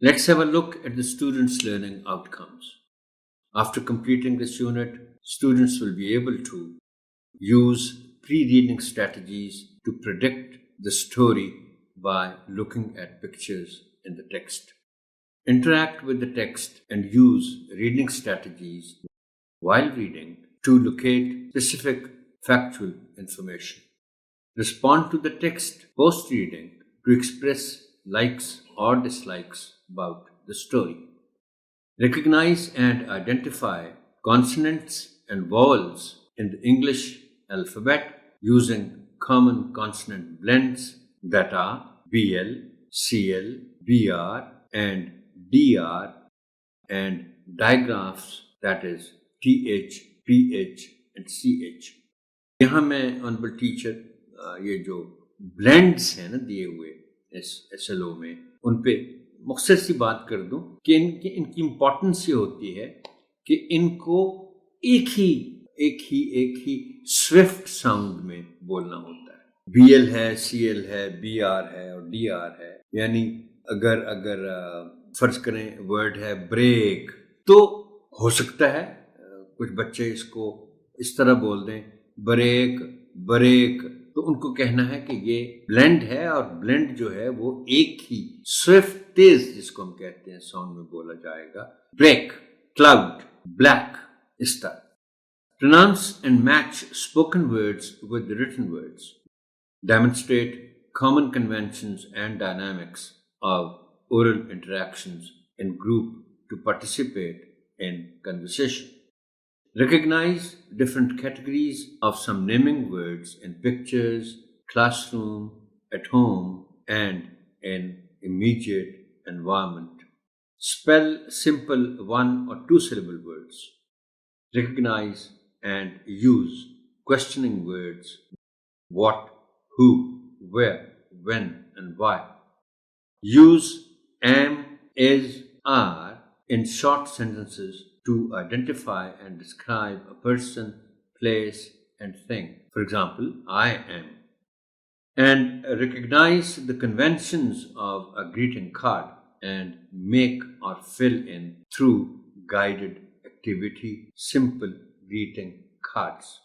Let's have a look at the students' learning outcomes. After completing this unit, students will be able to use pre-reading strategies to predict the story by looking at pictures in the text. Interact with the text and use reading strategies while reading to locate specific factual information. Respond to the text post-reading to express likes or dislikes about the story. Recognize and identify consonants and vowels in the English alphabet using common consonant blends that are BL, CL, BR, and DR, and digraphs that is TH, PH, and CH. यहाँ मैं honourable teacher ये जो blends हैं ना दिए हुए इस SLO में उन पे मुख्तसर सी बात कर दूं कि इनकी इम्पोर्टेंस ये होती है कि इनको एक ही स्विफ्ट साउंड में बोलना होता है। BL है, CL है, BR है और DR है। यानी अगर फर्ज करें वर्ड है ब्रेक, तो हो सकता है कुछ बच्चे इसको इस तरह बोल दें ब्रेक, तो उनको कहना है कि ये ब्लेंड है और ब्लेंड जो है वो एक ही स्विफ्ट तेज जिसको हम कहते हैं साउंड में बोला जाएगा। ब्रेक, क्लाउड, ब्लैक, इस तरह। Pronounce and match spoken words with the written words. Demonstrate common conventions and dynamics of oral interactions in group to participate in conversation. Recognize different categories of some naming words in pictures, classroom, at home, and in immediate environment. Spell simple one or two syllable words. Recognize and use questioning words: what, who, where, when, and why. Use am, is, are in short sentences to identify and describe a person, place, and thing. For example, I am. And recognize the conventions of a greeting card and make or fill in through guided activity simple greeting cards.